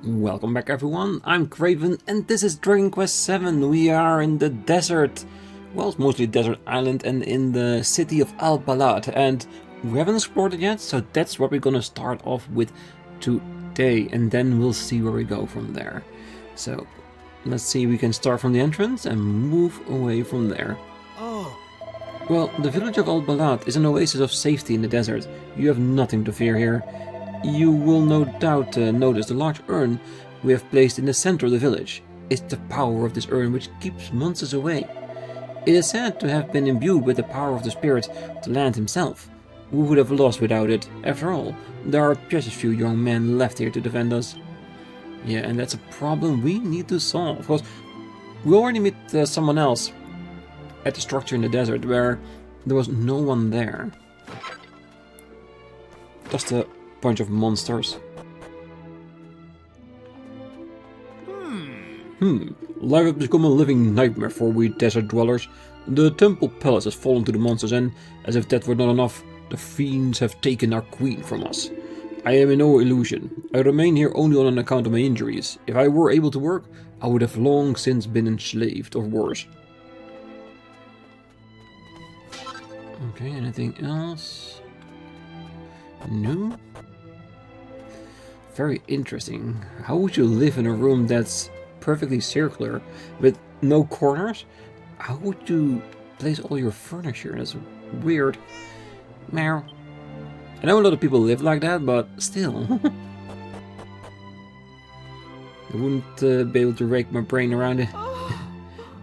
Welcome back everyone, I'm Craven and this is Dragon Quest VII. We are in the desert, well it's mostly desert island and in the city of Al Balad, and we haven't explored it yet, so that's what we're gonna start off with today, and then we'll see where we go from there. So let's see, we can start from the entrance and move away from there. Well, the village of Al Balad is an oasis of safety in the desert. You have nothing to fear here. You will no doubt notice the large urn we have placed in the center of the village. It's the power of this urn which keeps monsters away. It is said to have been imbued with the power of the spirit of the land himself. We would have lost without it. After all, there are just a few young men left here to defend us. Yeah, and that's a problem we need to solve. Of course, we already met someone else at the structure in the desert where there was no one there. Just a bunch of monsters. Life has become a living nightmare for we desert dwellers. The temple palace has fallen to the monsters, and as if that were not enough, the fiends have taken our queen from us. I am in no illusion. I remain here only on account of my injuries. If I were able to work, I would have long since been enslaved, or worse. Okay, anything else? No? Very interesting. How would you live in a room that's perfectly circular with no corners? How would you place all your furniture? That's weird. Meow. I know a lot of people live like that, but still. I wouldn't be able to rake my brain around it.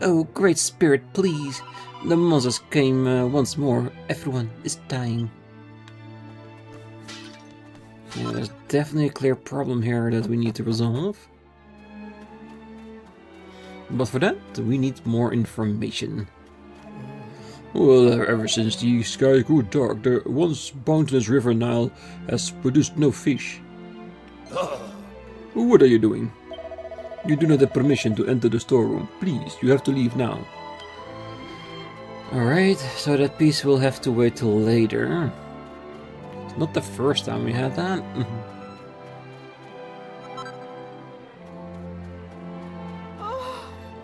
Oh, great spirit, please. The monsters came once more. Everyone is dying. Yeah, there's definitely a clear problem here that we need to resolve. But for that, we need more information. Well, ever since the sky grew dark, the once boundless river Nile has produced no fish. What are you doing? You do not have permission to enter the storeroom. Please, you have to leave now. Alright, so that piece will have to wait till later. It's not the first time we had that.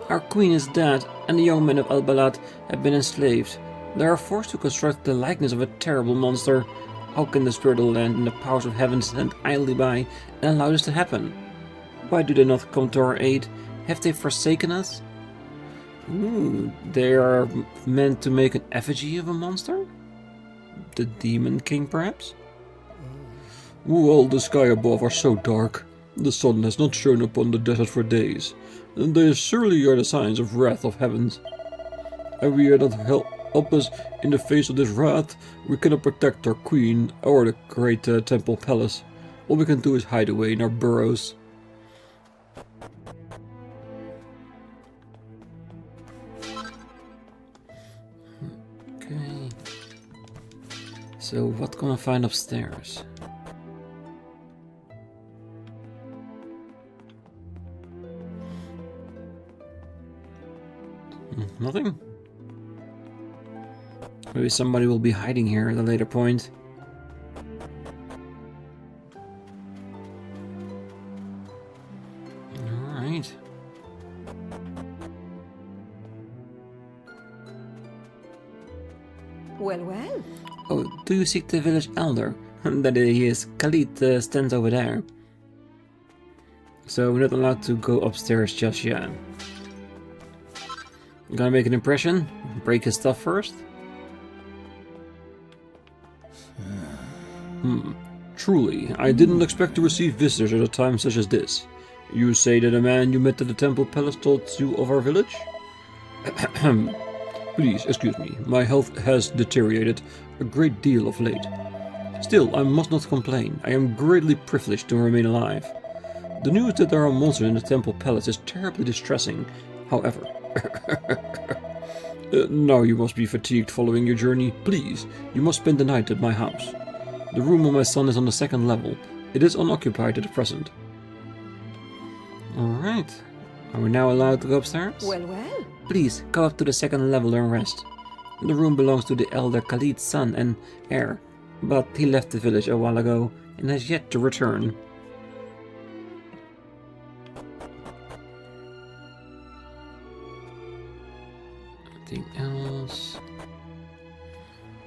Our queen is dead, and the young men of Al Balad have been enslaved. They are forced to construct the likeness of a terrible monster. How can the spirit of the land and the powers of heaven stand idly by and allow this to happen? Why do they not come to our aid? Have they forsaken us? They are meant to make an effigy of a monster? The Demon King, perhaps? Well, the sky above are so dark. The sun has not shone upon the desert for days. And they surely are the signs of wrath of heavens. And we are not help us in the face of this wrath. We cannot protect our queen or the great temple palace. All we can do is hide away in our burrows. Okay. So what can I find upstairs? Nothing? Maybe somebody will be hiding here at a later point. Alright. Well. Oh, do you seek the village elder? That he is. Khalid stands over there. So we're not allowed to go upstairs just yet. Gonna make an impression? Break his stuff first? Truly, I didn't expect to receive visitors at a time such as this. You say that a man you met at the temple palace told you of our village? Please, excuse me, my health has deteriorated a great deal of late. Still, I must not complain. I am greatly privileged to remain alive. The news that there are monsters in the temple palace is terribly distressing. However, now you must be fatigued following your journey. Please, you must spend the night at my house. The room of my son is on the second level. It is unoccupied at present. Alright. Are we now allowed to go upstairs? Well. Please, go up to the second level and rest. The room belongs to the elder Khalid's son and heir, but he left the village a while ago and has yet to return. anything else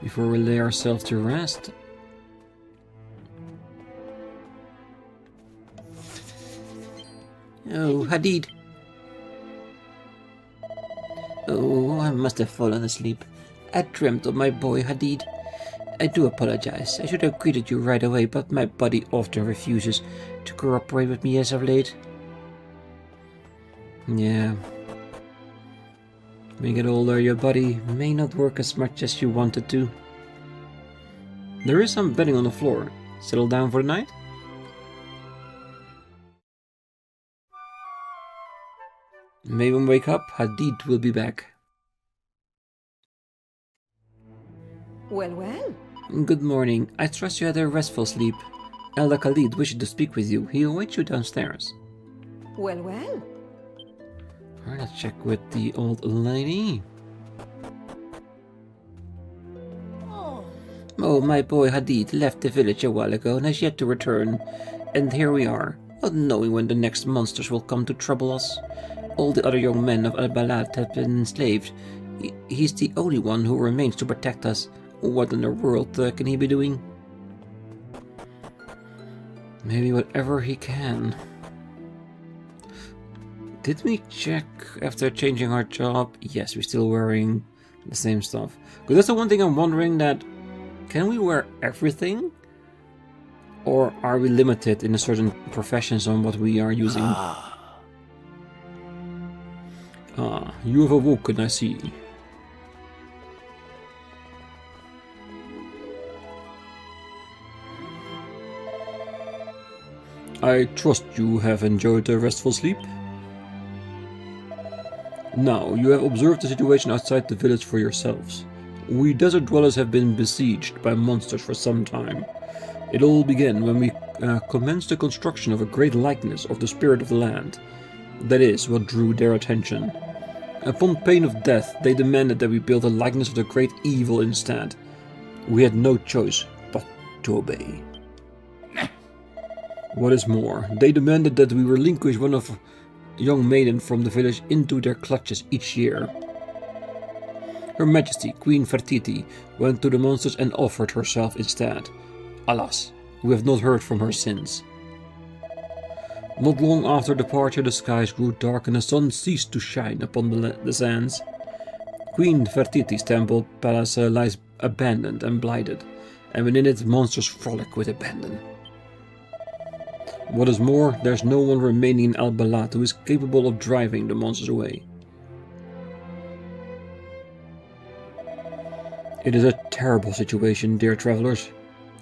before we lay ourselves to rest? Oh, Hadid. Oh, I must have fallen asleep. I dreamt of my boy Hadid. I do apologize. I should have greeted you right away, but my body often refuses to cooperate with me as of late. Yeah. When you get older, your body may not work as much as you want it to. There is some bedding on the floor. Settle down for the night? Maybe when we wake up, Hadid will be back. Well, well. Good morning. I trust you had a restful sleep. Elder Khalid wishes to speak with you. He awaits you downstairs. Well, well. Alright, let's check with the old lady. Oh, my boy Hadid left the village a while ago and has yet to return. And here we are, not knowing when the next monsters will come to trouble us. All the other young men of Al-Balad have been enslaved. He's the only one who remains to protect us. What in the world can he be doing? Maybe whatever he can. Did we check after changing our job? Yes, we're still wearing the same stuff. Because that's the one thing I'm wondering, that can we wear everything? Or are we limited in a certain professions on what we are using? You have awoken, I see. I trust you have enjoyed a restful sleep. Now, you have observed the situation outside the village for yourselves. We desert dwellers have been besieged by monsters for some time. It all began when we commenced the construction of a great likeness of the spirit of the land. That is what drew their attention. Upon pain of death, they demanded that we build a likeness of the great evil instead. We had no choice but to obey. What is more, they demanded that we relinquish one of young maiden from the village into their clutches each year. Her Majesty, Queen Fertiti, went to the monsters and offered herself instead. Alas, we have not heard from her since. Not long after departure, the skies grew dark and the sun ceased to shine upon the sands. Queen Fertiti's temple palace lies abandoned and blighted, and within it monsters frolic with abandon. What is more, there's no one remaining in Al-Balad who is capable of driving the monsters away. It is a terrible situation, dear travelers.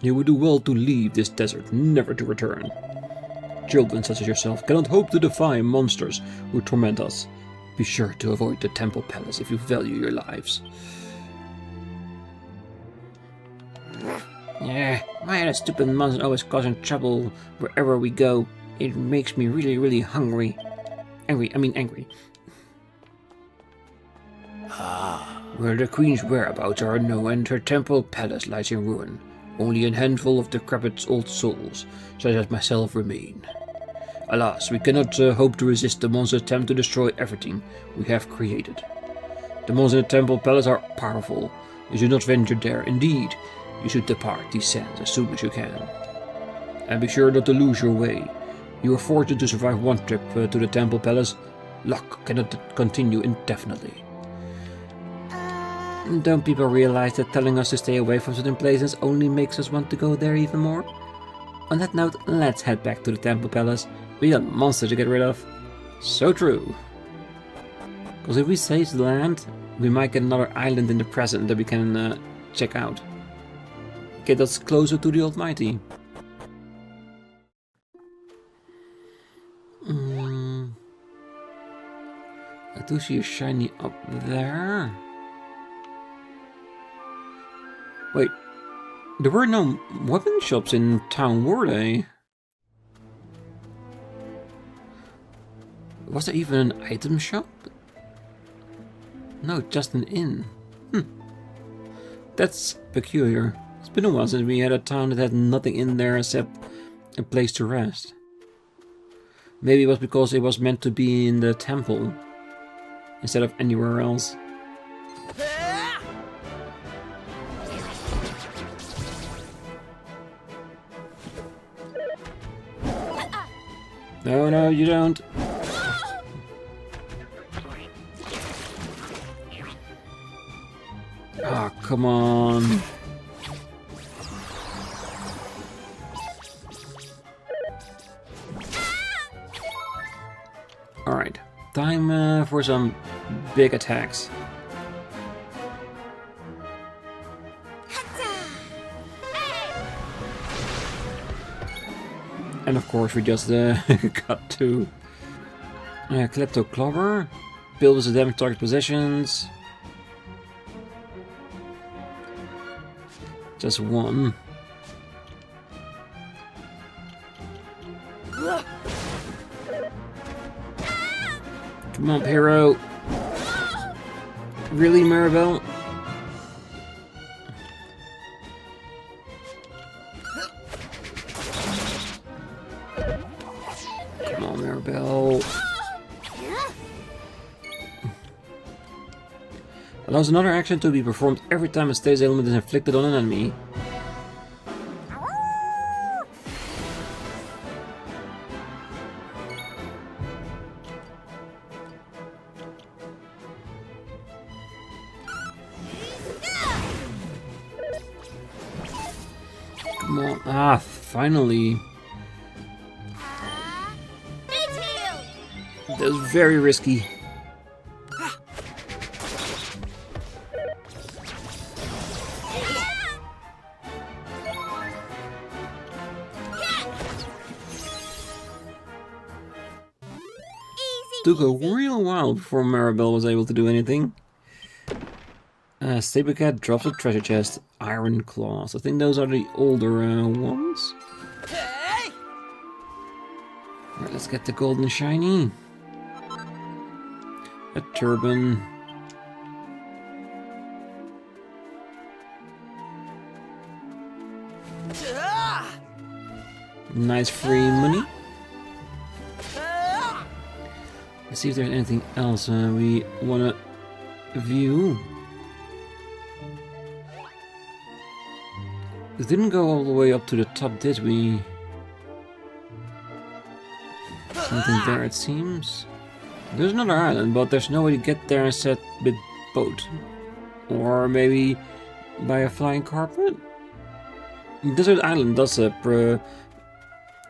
You would do well to leave this desert, never to return. Children such as yourself cannot hope to defy monsters who torment us. Be sure to avoid the temple palace if you value your lives. Yeah, why are the stupid monsters always causing trouble wherever we go? It makes me really hungry. Angry. Where the queen's whereabouts are unknown and her temple palace lies in ruin. Only a handful of decrepit old souls, such as myself, remain. Alas, we cannot hope to resist the monster's attempt to destroy everything we have created. The monsters in the temple palace are powerful. You should not venture there. Indeed, you should depart these sands as soon as you can. And be sure not to lose your way. You are fortunate to survive one trip to the temple palace. Luck cannot continue indefinitely. Don't people realize that telling us to stay away from certain places only makes us want to go there even more? On that note, let's head back to the temple palace. We got monsters to get rid of. So true. Because if we save the land, we might get another island in the present that we can check out. Get us closer to the Almighty. I do see a shiny up there. Wait, there were no weapon shops in town, were they? Was there even an item shop? No, just an inn. That's peculiar. It's been a while since we had a town that had nothing in there except a place to rest. Maybe it was because it was meant to be in the temple instead of anywhere else. No, no, you don't. Ah, come on. Alright, time for some big attacks. And of course we just got to Klepto Clobber, builds the damage target positions. Just one. Come on, Hero. Really, Maribel? Come on, Maribel. Allows another action to be performed every time a status ailment is inflicted on an enemy. Come on. Ah, finally. That was very risky. Took a real while before Maribel was able to do anything. Sabercat drops a treasure chest. Iron Claws. I think those are the older ones. Alright, let's get the golden shiny. A turban. Nice free money. Let's see if there's anything else we want to view. We didn't go all the way up to the top, did we? Something there, it seems. There's another island, but there's no way to get there except with boat. Or maybe by a flying carpet? Desert Island does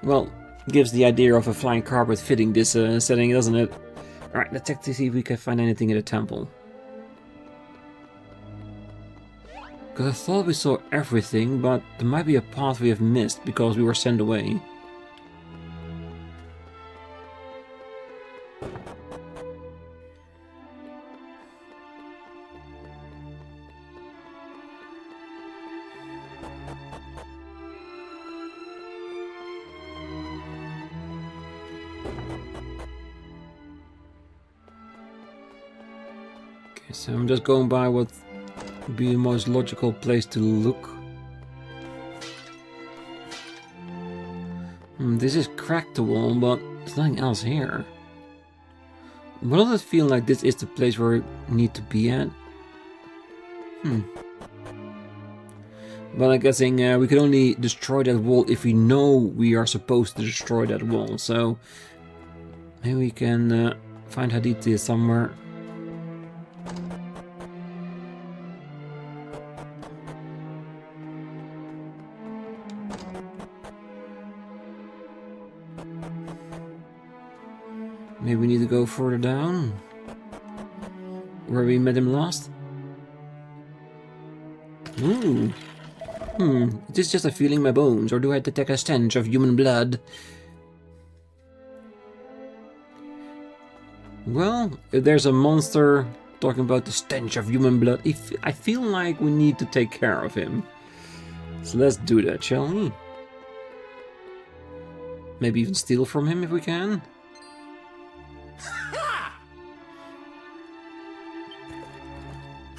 well, gives the idea of a flying carpet fitting this setting, doesn't it? Alright, let's check to see if we can find anything in the temple. Because I thought we saw everything, but there might be a path we have missed because we were sent away. Okay, so I'm just going by what would be the most logical place to look. This is cracked the wall, but there's nothing else here. But does it feel like this is the place where we need to be at? But I'm guessing we can only destroy that wall if we know we are supposed to destroy that wall. So maybe we can find Hadithia somewhere. Maybe we need to go further down, where we met him last. Is this just a feeling in my bones, or do I detect a stench of human blood? Well, if there's a monster talking about the stench of human blood, I feel like we need to take care of him. So let's do that, shall we? Maybe even steal from him if we can.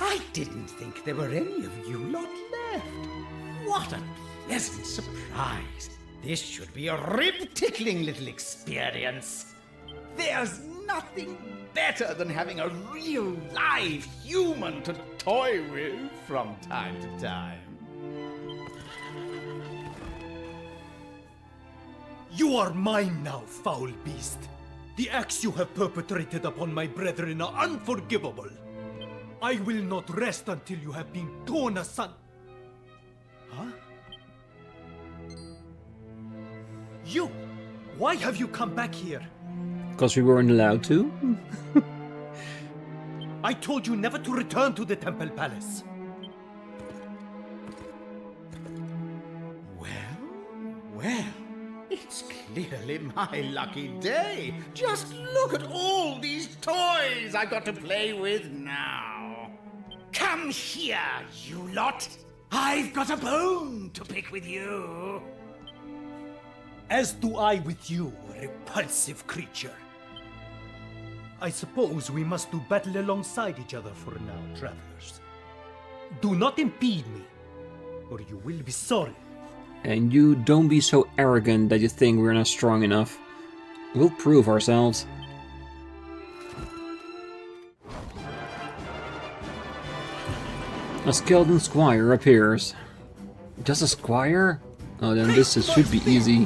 I didn't think there were any of you lot left. What a pleasant surprise. This should be a rib-tickling little experience. There's nothing better than having a real live human to toy with from time to time. You are mine now, foul beast. The acts you have perpetrated upon my brethren are unforgivable. I will not rest until you have been torn asunder. Huh? You! Why have you come back here? Because we weren't allowed to. I told you never to return to the Temple Palace. Well, it's clearly my lucky day. Just look at all these toys I've got to play with now. Come here, you lot. I've got a bone to pick with you. As do I with you, repulsive creature. I suppose we must do battle alongside each other for now, travelers. Do not impede me, or you will be sorry. And you don't be so arrogant that you think we're not strong enough. We'll prove ourselves. A skeleton squire appears. Just a squire? Oh, then this should be easy.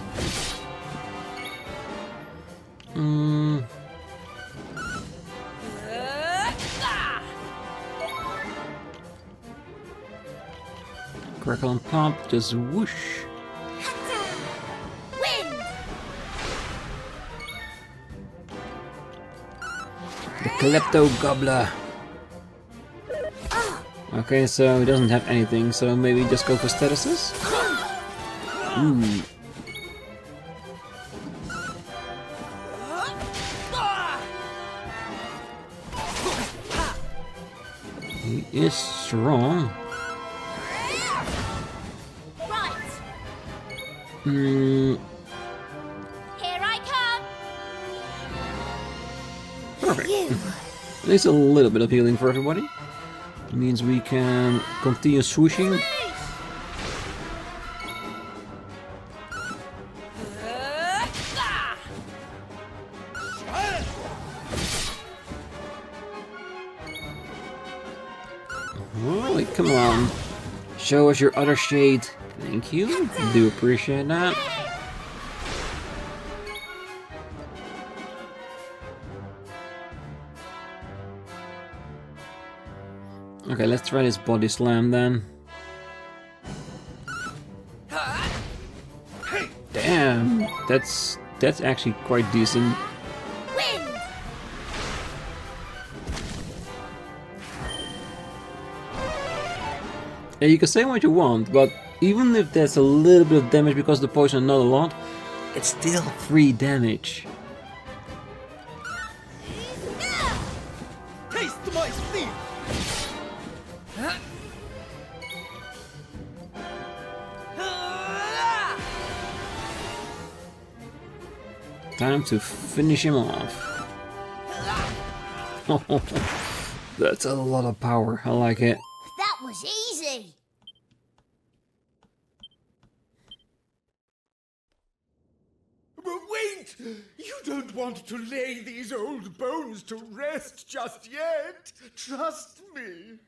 Crackle and pop, just whoosh. Wind! The Klepto Gobbler. Okay, so he doesn't have anything, so maybe just go for statuses? Ooh. He is strong. Right! Hmm. Here I come! Perfect. At least a little bit of healing for everybody. It means we can continue swooshing. Holy, come on. Show us your other shade. Thank you. Do appreciate that. Okay, let's try this body slam then. Damn, that's actually quite decent. Wind! Yeah, you can say what you want, but even if there's a little bit of damage because the poison and not a lot, it's still free damage. Taste my steel! Time to finish him off. That's a lot of power, I like it. That was easy! But wait! You don't want to lay these old bones to rest just yet. Trust me.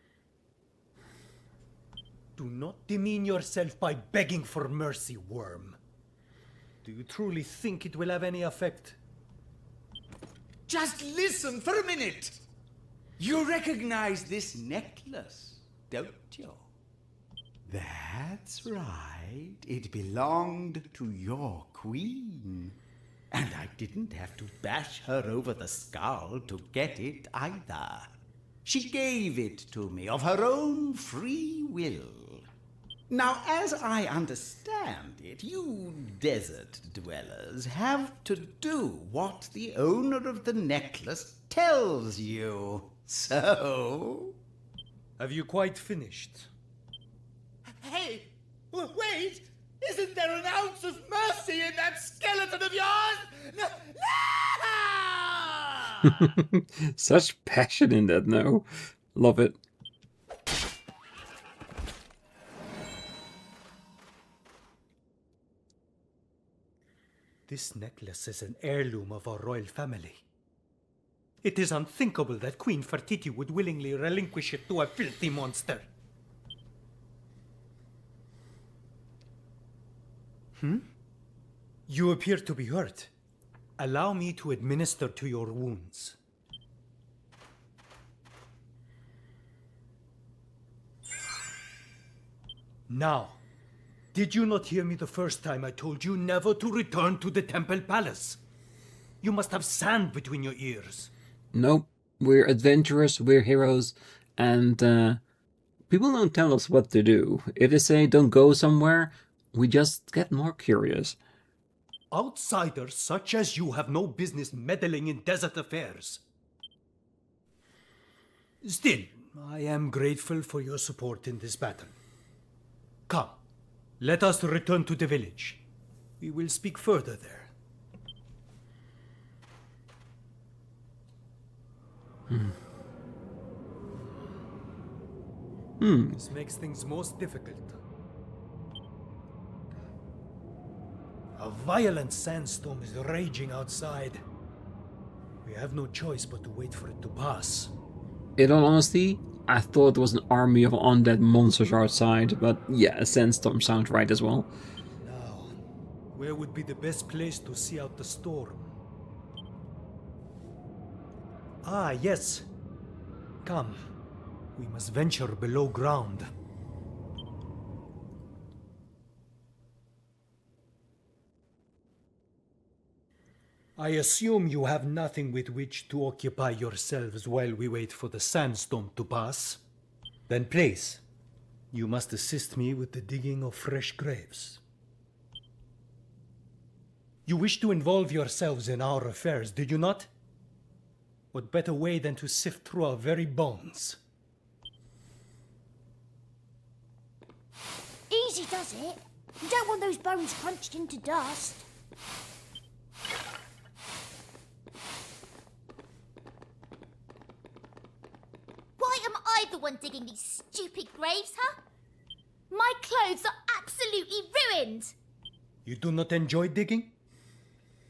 Do not demean yourself by begging for mercy, worm. Do you truly think it will have any effect? Just listen for a minute. You recognize this necklace, don't you? That's right. It belonged to your queen. And I didn't have to bash her over the skull to get it either. She gave it to me of her own free will. Now, as I understand it, you desert dwellers have to do what the owner of the necklace tells you. So... Have you quite finished? Hey! Wait! Isn't there an ounce of mercy in that skeleton of yours? No! Such passion in that, no? Love it. This necklace is an heirloom of our royal family. It is unthinkable that Queen Fertiti would willingly relinquish it to a filthy monster. You appear to be hurt. Allow me to administer to your wounds. Now, did you not hear me the first time I told you never to return to the Temple Palace? You must have sand between your ears. Nope, we're adventurers, we're heroes, and people don't tell us what to do. If they say don't go somewhere, we just get more curious. Outsiders such as you have no business meddling in desert affairs. Still, I am grateful for your support in this battle. Come, let us return to the village. We will speak further there. This makes things most difficult. A violent sandstorm is raging outside. We have no choice but to wait for it to pass. In all honesty, I thought there was an army of undead monsters outside, but yeah, a sandstorm sounds right as well. Now, where would be the best place to see out the storm? Ah, yes. Come. We must venture below ground. I assume you have nothing with which to occupy yourselves while we wait for the sandstorm to pass. Then please, you must assist me with the digging of fresh graves. You wish to involve yourselves in our affairs, did you not? What better way than to sift through our very bones? Easy does it. You don't want those bones crunched into dust. Why am I the one digging these stupid graves, huh? My clothes are absolutely ruined. You do not enjoy digging?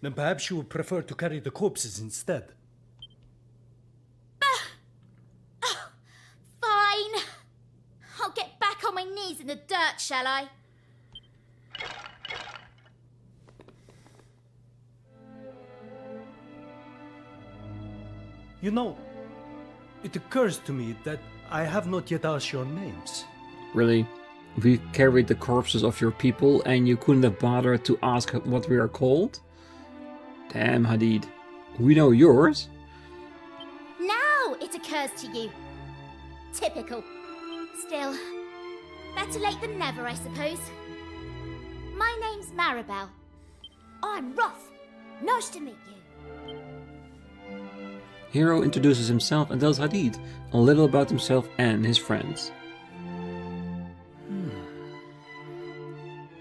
Then perhaps you would prefer to carry the corpses instead. Fine. I'll get back on my knees in the dirt, shall I? You know, it occurs to me that I have not yet asked your names. Really? We carried the corpses of your people and you couldn't have bothered to ask what we are called? Damn, Hadid. We know yours. Now it occurs to you. Typical. Still, better late than never, I suppose. My name's Maribel. I'm Ruff. Nice to meet you. Hero introduces himself and tells Hadid a little about himself and his friends.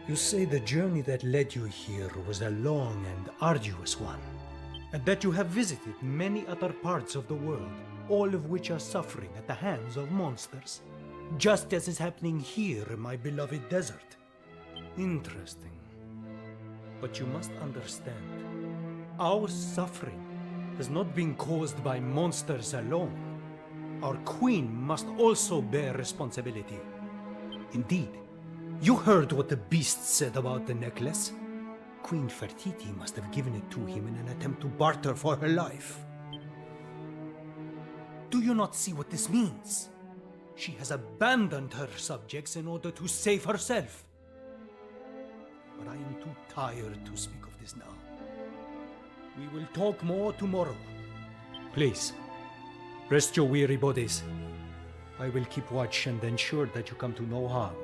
You say the journey that led you here was a long and arduous one, and that you have visited many other parts of the world, all of which are suffering at the hands of monsters, just as is happening here in my beloved desert. Interesting. But you must understand, our suffering has not been caused by monsters alone. Our queen must also bear responsibility. Indeed, you heard what the beast said about the necklace. Queen Fertiti must have given it to him in an attempt to barter for her life. Do you not see what this means? She has abandoned her subjects in order to save herself. But I am too tired to speak of this now. We will talk more tomorrow. Please, rest your weary bodies. I will keep watch and ensure that you come to no harm.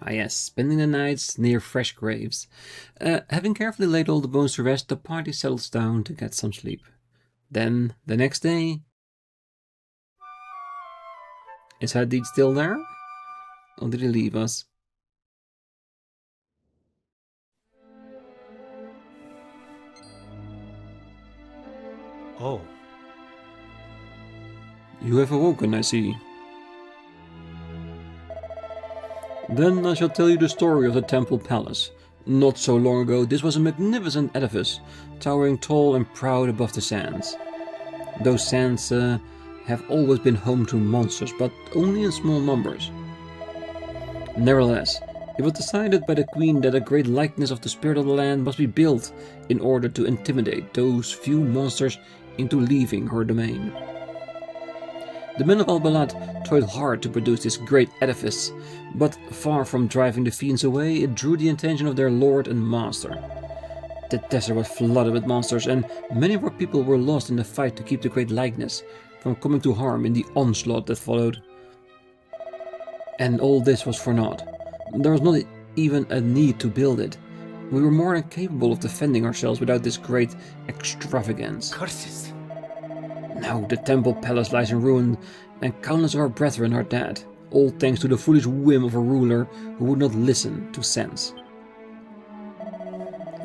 Ah yes, spending the nights near fresh graves. Having carefully laid all the bones to rest, the party settles down to get some sleep. Then, the next day... Is Hadid still there? Or did he leave us? Oh. You have awoken, I see. Then I shall tell you the story of the Temple Palace. Not so long ago, this was a magnificent edifice, towering tall and proud above the sands. Those sands have always been home to monsters, but only in small numbers. Nevertheless, It was decided by the queen that a great likeness of the spirit of the land must be built in order to intimidate those few monsters into leaving her domain. The men of Al-Balad toiled hard to produce this great edifice, but far from driving the fiends away, it drew the attention of their lord and master. The desert was flooded with monsters, and many of our people were lost in the fight to keep the great likeness from coming to harm in the onslaught that followed. And all this was for naught. There was not even a need to build it. We were more than capable of defending ourselves without this great extravagance. Curses! Now the temple palace lies in ruin, and countless of our brethren are dead, all thanks to the foolish whim of a ruler who would not listen to sense.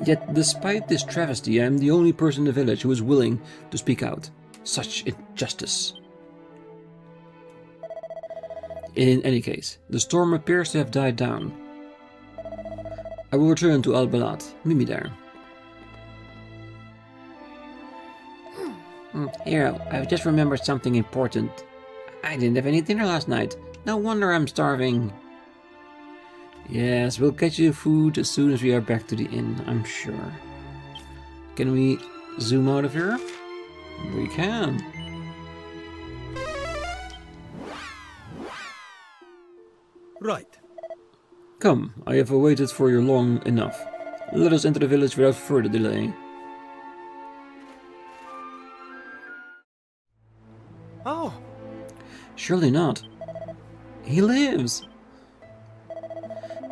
Yet, despite this travesty, I am the only person in the village who is willing to speak out. Such injustice. In any case, the storm appears to have died down. I will return to Al-Balad. Meet me there. Hero, I've just remembered something important. I didn't have any dinner last night. No wonder I'm starving. Yes, we'll get you food as soon as we are back to the inn, I'm sure. Can we zoom out of here? We can. Right. Come, I have waited for you long enough. Let us enter the village without further delay. Oh, Surely not. He lives!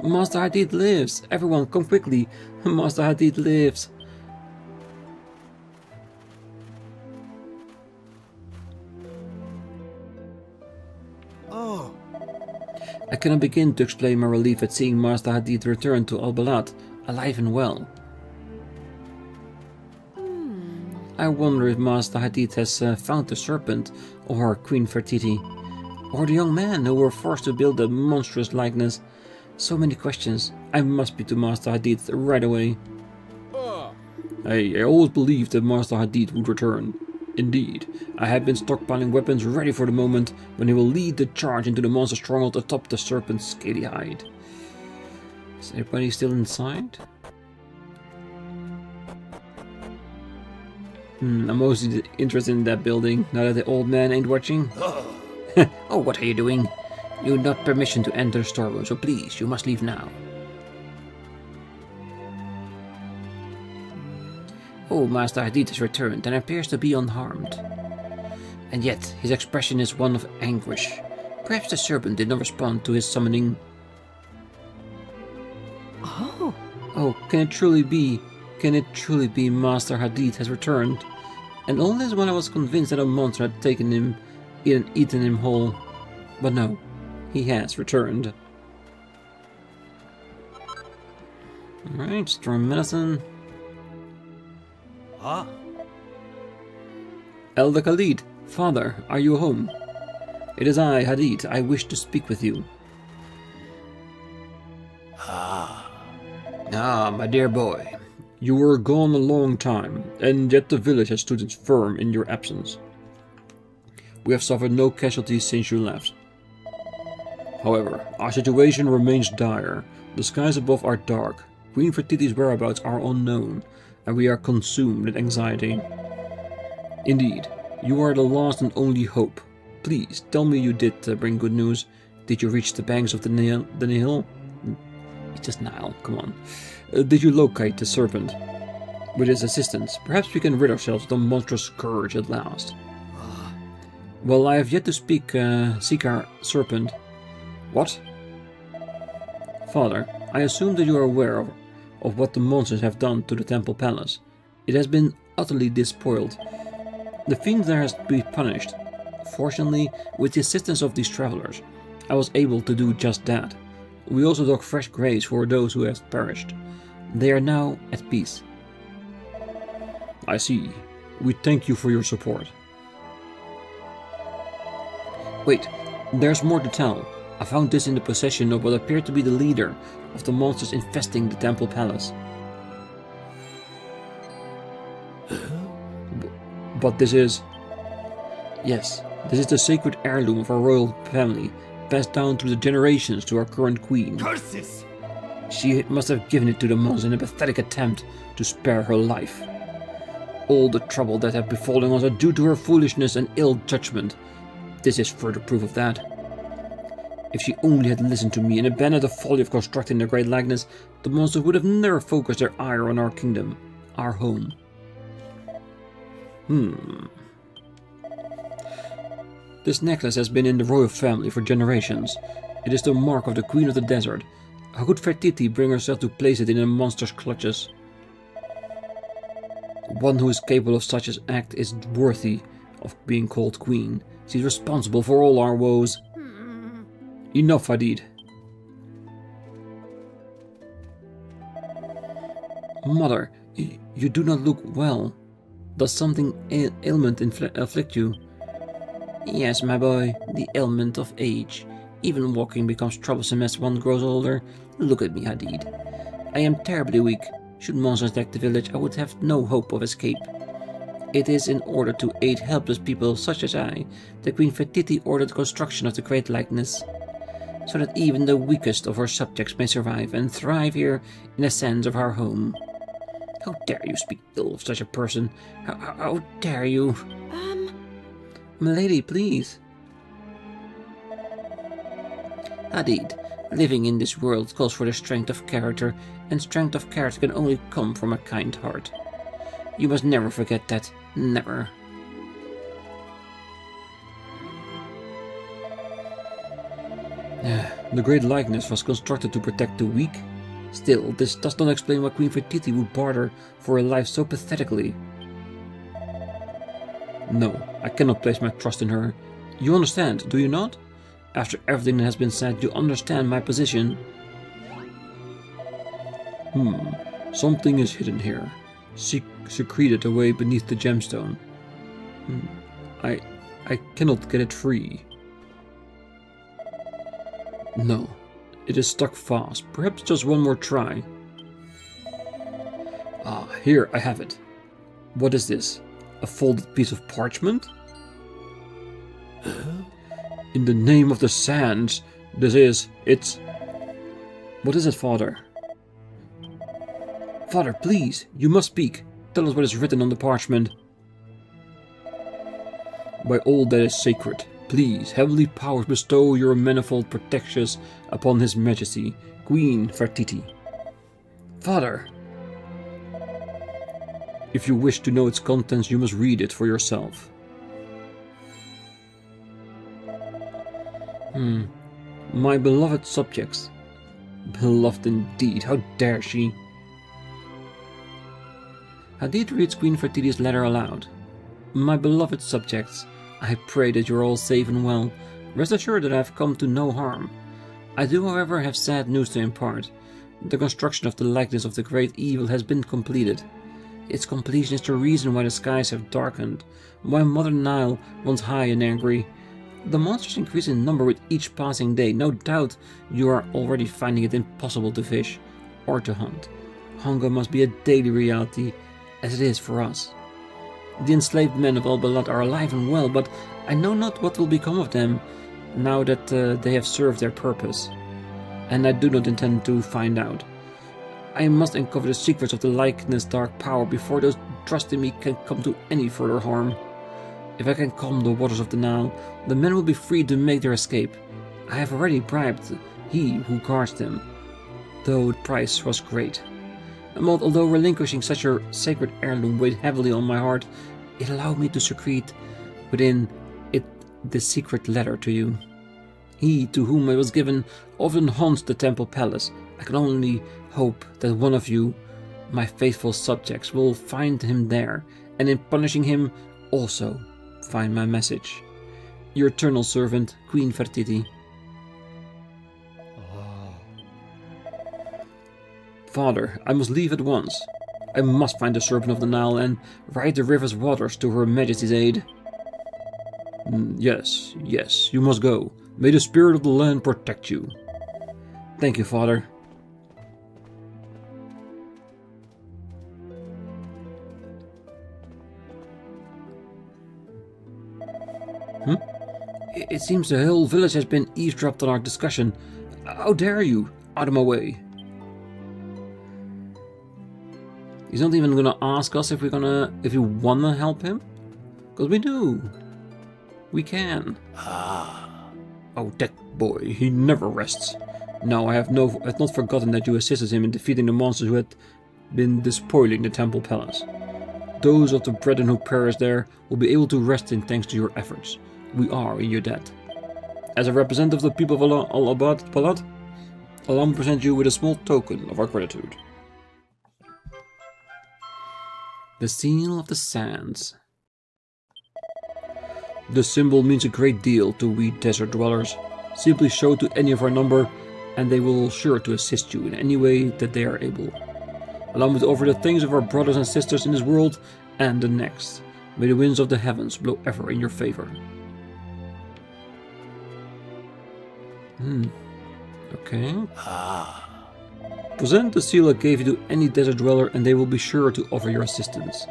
Master Hadid lives! Everyone, come quickly! Master Hadid lives! oh. I cannot begin to explain my relief at seeing Master Hadid return to Al-Balad, alive and well. I wonder if Master Hadid has found the serpent or Queen Fertiti, or the young men who were forced to build a monstrous likeness. So many questions. I must be to Master Hadid right away. I always believed that Master Hadid would return. Indeed, I have been stockpiling weapons ready for the moment when he will lead the charge into the monster stronghold atop the serpent's scaly hide. Is everybody still inside? I'm mostly interested in that building, now that the old man ain't watching. Oh, what are you doing? You have not permission to enter the storeroom, so please, you must leave now. Oh, Master Hadid has returned and appears to be unharmed. And yet, his expression is one of anguish. Perhaps the serpent did not respond to his summoning. Oh, Oh, can it truly be Master Hadid has returned? And all this while I was convinced that a monster had taken him and eaten him whole. But no, he has returned. Alright, strong medicine. Ah, Elder Khalid, father, are you home? It is I, Hadid. I wish to speak with you. Ah, my dear boy. You were gone a long time, and yet the village has stood firm in your absence. We have suffered no casualties since you left. However, our situation remains dire. The skies above are dark, Queen Fertiti's whereabouts are unknown, and we are consumed with anxiety. Indeed, you are the last and only hope. Please, tell me you did bring good news. Did you reach the banks of the Nihil? It's just Nile, come on. Did you locate the serpent? With his assistance, perhaps we can rid ourselves of the monstrous scourge at last. Well, I have yet to seek our serpent. What? Father, I assume that you are aware of what the monsters have done to the temple palace. It has been utterly despoiled. The fiends there has to be punished. Fortunately, with the assistance of these travelers, I was able to do just that. We also dug fresh graves for those who have perished. They are now at peace. I see. We thank you for your support. Wait, there's more to tell. I found this in the possession of what appeared to be the leader of the monsters infesting the temple palace. But this is... Yes, this is the sacred heirloom of our royal family, passed down through the generations to our current queen. Curses! She must have given it to the monks in a pathetic attempt to spare her life. All the trouble that have befallen us are due to her foolishness and ill judgment. This is further proof of that. If she only had listened to me and abandoned the folly of constructing the great likeness, the monsters would have never focused their ire on our kingdom, our home. This necklace has been in the royal family for generations. It is the mark of the Queen of the Desert. How could Fertiti bring herself to place it in a monster's clutches? One who is capable of such an act is worthy of being called queen. She is responsible for all our woes. Enough, Hadid. Mother, you do not look well. Does something ailment afflict you? Yes, my boy, the ailment of age. Even walking becomes troublesome as one grows older. Look at me, Hadid. I am terribly weak. Should monsters attack the village, I would have no hope of escape. It is in order to aid helpless people such as I that Queen Fertiti ordered the construction of the great likeness, so that even the weakest of her subjects may survive and thrive here in the sands of our home. How dare you speak ill of such a person? How dare you? Milady, please. Hadid, living in this world calls for the strength of character, and strength of character can only come from a kind heart. You must never forget that. Never. The great likeness was constructed to protect the weak. Still, this does not explain why Queen Fertiti would barter for a life so pathetically. No, I cannot place my trust in her. You understand, do you not? After everything that has been said, you understand my position. Something is hidden here, secreted away beneath the gemstone. I cannot get it free. No, it is stuck fast. Perhaps just one more try. Ah, here I have it. What is this? A folded piece of parchment? In the name of the sands, it's... What is it, Father? Father, please, you must speak. Tell us what is written on the parchment. By all that is sacred, please, heavenly powers, bestow your manifold protections upon His Majesty, Queen Fertiti. Father! If you wish to know its contents, you must read it for yourself. My beloved subjects. Beloved indeed, how dare she? Hadid reads Queen Fertiti's letter aloud. My beloved subjects, I pray that you are all safe and well. Rest assured that I have come to no harm. I do, however, have sad news to impart. The construction of the likeness of the great evil has been completed. Its completion is the reason why the skies have darkened, why Mother Nile runs high and angry. The monsters increase in number with each passing day. No doubt you are already finding it impossible to fish or to hunt. Hunger must be a daily reality, as it is for us. The enslaved men of Al-Balad are alive and well, but I know not what will become of them now that they have served their purpose. And I do not intend to find out. I must uncover the secrets of the likeness' dark power before those trust in me can come to any further harm. If I can calm the waters of the Nile, the men will be free to make their escape. I have already bribed he who guards them, though the price was great. And although relinquishing such a sacred heirloom weighed heavily on my heart, it allowed me to secrete within it the secret letter to you. He to whom it was given often haunts the temple palace. I can only hope that one of you, my faithful subjects, will find him there, and in punishing him also find my message. Your eternal servant, Queen Fertiti. Father, I must leave at once. I must find the Serpent of the Nile and ride the river's waters to Her Majesty's aid. Yes, you must go. May the spirit of the land protect you. Thank you, Father. It seems the whole village has been eavesdropped on our discussion. How dare you? Out of my way. He's not even gonna ask us if we wanna help him? Because we do. We can. Oh, that boy, he never rests. Now I have not forgotten that you assisted him in defeating the monsters who had been despoiling the temple palace. Those of the brethren who perished there will be able to rest in thanks to your efforts. We are in your debt. As a representative of the people of Al-Balad, allow me to present you with a small token of our gratitude. The Seal of the Sands. The symbol means a great deal to we desert dwellers. Simply show it to any of our number, and they will sure to assist you in any way that they are able. Allow me to offer the thanks of our brothers and sisters in this world and the next. May the winds of the heavens blow ever in your favor. Okay. Present the seal I gave you to any desert dweller, and they will be sure to offer your assistance.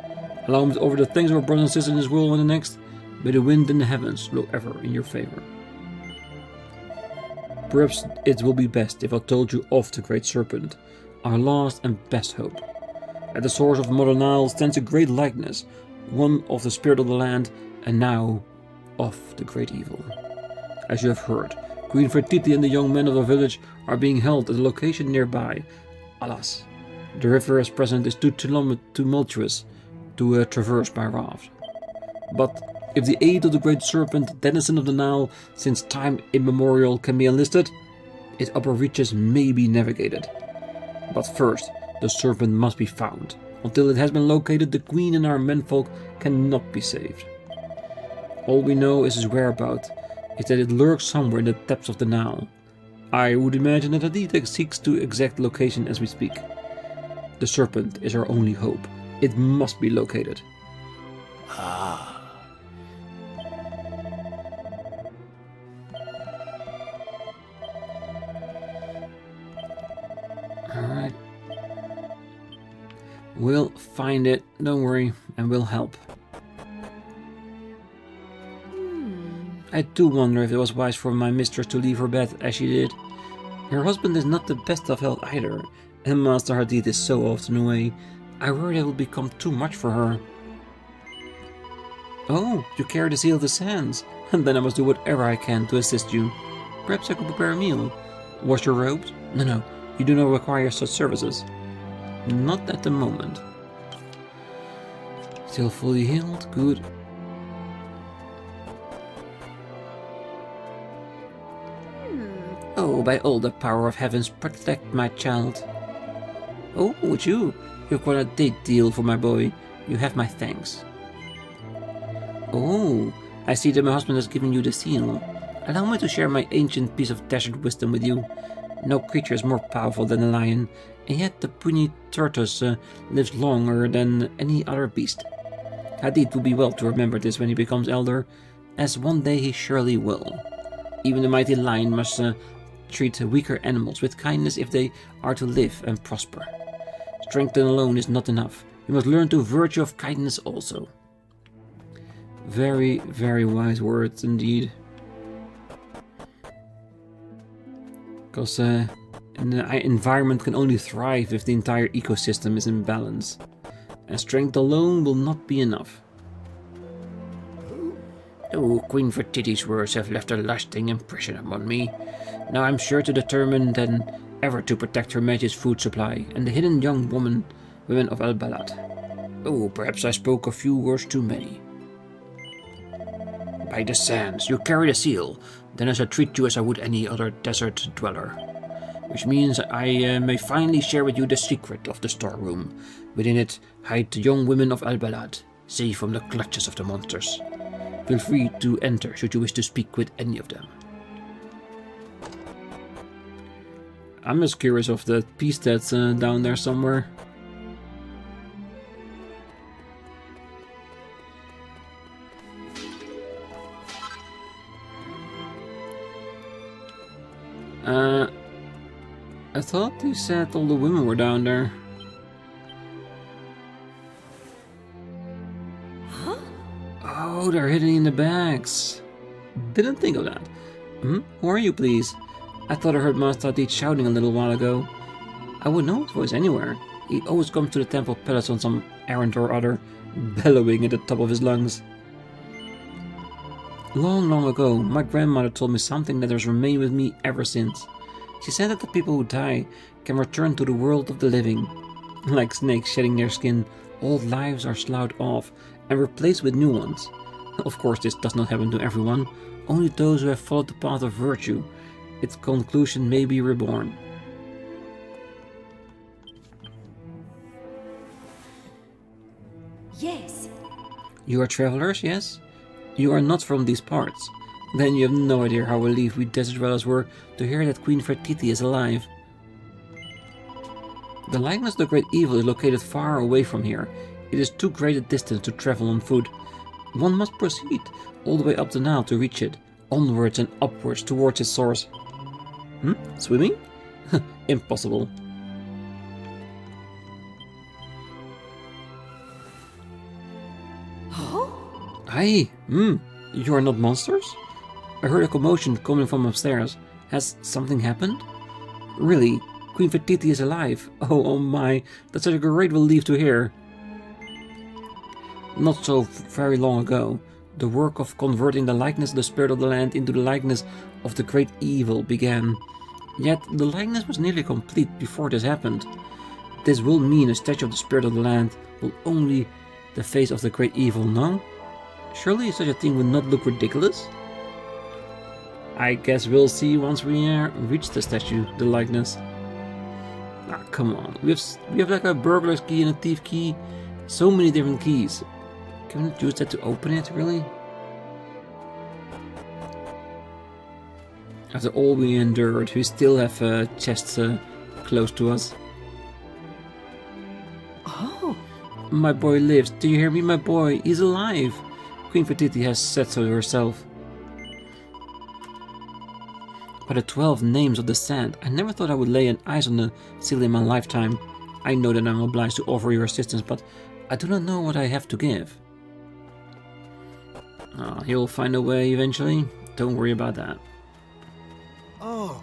Allow me to offer the thanks of our brothers and sisters in this world and the next. May the wind in the heavens blow ever in your favor. Perhaps it will be best if I told you of the Great Serpent, our last and best hope. At the source of Mother Nile stands a great likeness, one of the spirit of the land, and now of the great evil. As you have heard, Queen Fertiti and the young men of the village are being held at a location nearby. Alas, the river as present is too tumultuous to traverse by raft. But if the aid of the Great Serpent, denizen of the Nile, since time immemorial, can be enlisted, its upper reaches may be navigated. But first, the serpent must be found. Until it has been located, the queen and our menfolk cannot be saved. All we know is its whereabouts, is that it lurks somewhere in the depths of the Nile. I would imagine that Hadith seeks to exact location as we speak. The serpent is our only hope. It must be located. Alright. We'll find it, don't worry, and we'll help. I do wonder if it was wise for my mistress to leave her bed as she did. Her husband is not the best of health either, and Master Hadith is so often away. I worry it will become too much for her. Oh, you carry the Seal of the Sands, and then I must do whatever I can to assist you. Perhaps I could prepare a meal. Wash your robes? No, you do not require such services. Not at the moment. Still fully healed? Good. Oh, by all the power of heavens, protect my child. Oh, it's you. You've got a date deal for my boy. You have my thanks. Oh, I see that my husband has given you the seal. Allow me to share my ancient piece of desert wisdom with you. No creature is more powerful than a lion, and yet the puny tortoise lives longer than any other beast. Hadith will be well to remember this when he becomes elder, as one day he surely will. Even the mighty lion must treat weaker animals with kindness if they are to live and prosper. Strength alone is not enough. You must learn to virtue of kindness also. Very, very wise words indeed. Because an environment can only thrive if the entire ecosystem is in balance. And strength alone will not be enough. Oh, Queen Fertiti's words have left a lasting impression upon me. Now I'm sure to determine than ever to protect Her Majesty's food supply and the hidden young women of Al-Balad. Oh, perhaps I spoke a few words too many. By the sands, you carry the seal. Then I shall treat you as I would any other desert dweller. Which means I may finally share with you the secret of the storeroom. Within it hide the young women of Al-Balad, safe from the clutches of the monsters. Feel free to enter should you wish to speak with any of them. I'm just curious of the piece that's down there somewhere. I thought you said all the women were down there. Huh? Oh, they're hidden in the bags. Didn't think of that. Who are you, please? I thought I heard Master Hadith shouting a little while ago. I would know his voice anywhere. He always comes to the Temple Palace on some errand or other, bellowing at the top of his lungs. Long, long ago, my grandmother told me something that has remained with me ever since. She said that the people who die can return to the world of the living. Like snakes shedding their skin, old lives are sloughed off and replaced with new ones. Of course, this does not happen to everyone, only those who have followed the path of virtue. Its conclusion may be reborn. Yes. You are travelers, yes? You are not from these parts. Then you have no idea how relieved we desert dwellers were to hear that Queen Fertiti is alive. The likeness of the great evil is located far away from here. It is too great a distance to travel on foot. One must proceed all the way up the Nile to reach it, onwards and upwards towards its source. Swimming? Impossible. Oh? Aye, you are not monsters? I heard a commotion coming from upstairs. Has something happened? Really? Queen Fertiti is alive? Oh my, that's such a great relief to hear. Not so very long ago, the work of converting the likeness of the spirit of the land into the likeness of the great evil began. Yet the likeness was nearly complete before this happened. This will mean a statue of the spirit of the land will only the face of the great evil, no? Surely such a thing would not look ridiculous? I guess we'll see once we reach the statue, the likeness. Ah, come on. We have like a burglar's key and a thief key. So many different keys. Can we not use that to open it, really? After all we endured, we still have chests close to us. Oh. My boy lives. Do you hear me, my boy? He's alive. Queen Fertiti has said so herself. By the 12 names of the sand, I never thought I would lay an eyes on the seal in my lifetime. I know that I'm obliged to offer your assistance, but I do not know what I have to give. He'll find a way eventually. Don't worry about that. Oh.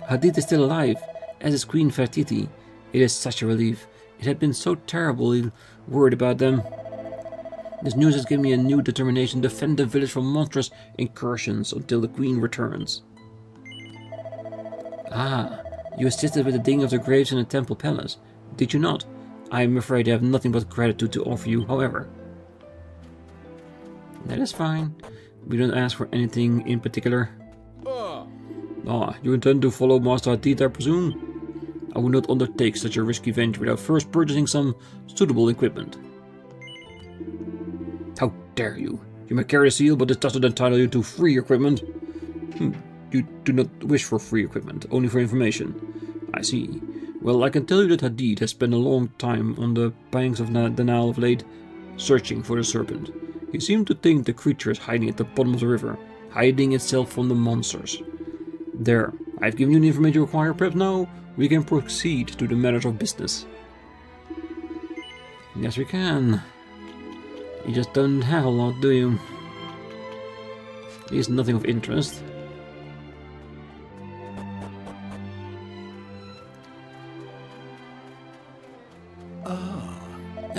Hadid is still alive, as is Queen Fertiti. It is such a relief. It had been so terribly worried about them. This news has given me a new determination to defend the village from monstrous incursions until the Queen returns. Ah, you assisted with the digging of the graves in the Temple Palace, did you not? I am afraid I have nothing but gratitude to offer you, however. That is fine. We don't ask for anything in particular. You intend to follow Master Hadid, I presume? I would not undertake such a risky venture without first purchasing some suitable equipment. How dare you? You may carry the seal, but this does not entitle you to free equipment. You do not wish for free equipment, only for information. I see. Well, I can tell you that Hadid has spent a long time on the banks of the Nile of late, searching for the serpent. He seemed to think the creature is hiding at the bottom of the river, hiding itself from the monsters. There, I've given you the information you require. Perhaps now we can proceed to the matters of business. Yes, we can. You just don't have a lot, do you? At least nothing of interest.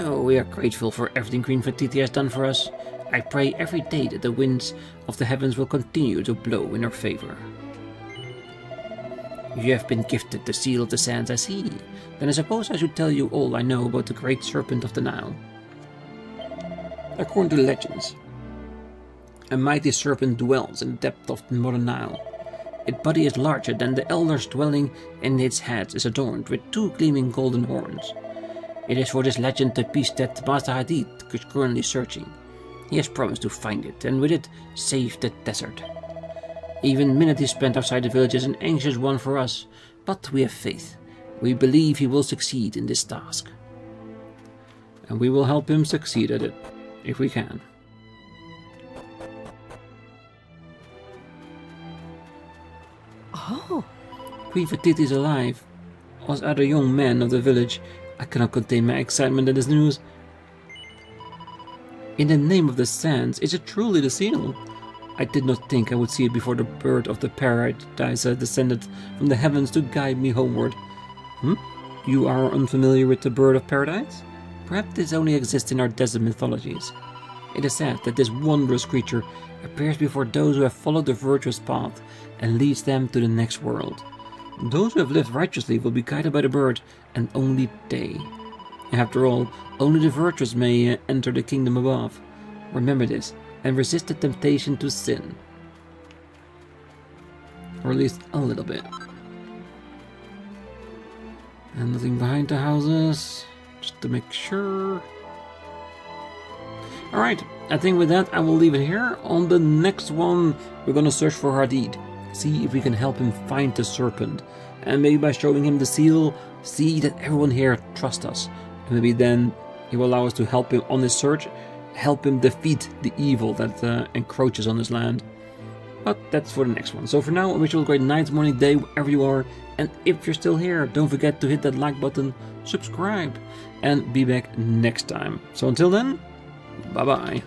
Oh, we are grateful for everything Queen Fertiti has done for us. I pray every day that the winds of the heavens will continue to blow in our favor. You have been gifted the seal of the sands, I see. Then I suppose I should tell you all I know about the great serpent of the Nile. According to the legends, a mighty serpent dwells in the depth of the modern Nile. Its body is larger than the elder's dwelling, and its head is adorned with 2 gleaming golden horns. It is for this legend the piece that Master Hadid is currently searching. He has promised to find it, and with it, save the desert. Even minute he spent outside the village is an anxious one for us, but we have faith. We believe he will succeed in this task. And we will help him succeed at it, if we can. Oh. Queen Fertiti is alive. As other young men of the village, I cannot contain my excitement at this news. In the name of the sands, is it truly the seal? I did not think I would see it before the bird of the paradise descended from the heavens to guide me homeward. you are unfamiliar with the bird of paradise? Perhaps this only exists in our desert mythologies. It is said that this wondrous creature appears before those who have followed the virtuous path and leads them to the next world. Those who have lived righteously will be guided by the bird, and only they. After all, only the virtuous may enter the kingdom above. Remember this, and resist the temptation to sin. Or at least a little bit. And nothing behind the houses, just to make sure. Alright, I think with that I will leave it here. On the next one, we're gonna search for Hadid. See if we can help him find the serpent. And maybe by showing him the seal, see that everyone here trusts us. And maybe then he will allow us to help him on his search, help him defeat the evil that encroaches on his land. But that's for the next one. So for now, I wish you all a great night, morning, day, wherever you are. And if you're still here, don't forget to hit that like button, subscribe, and be back next time. So until then, bye-bye.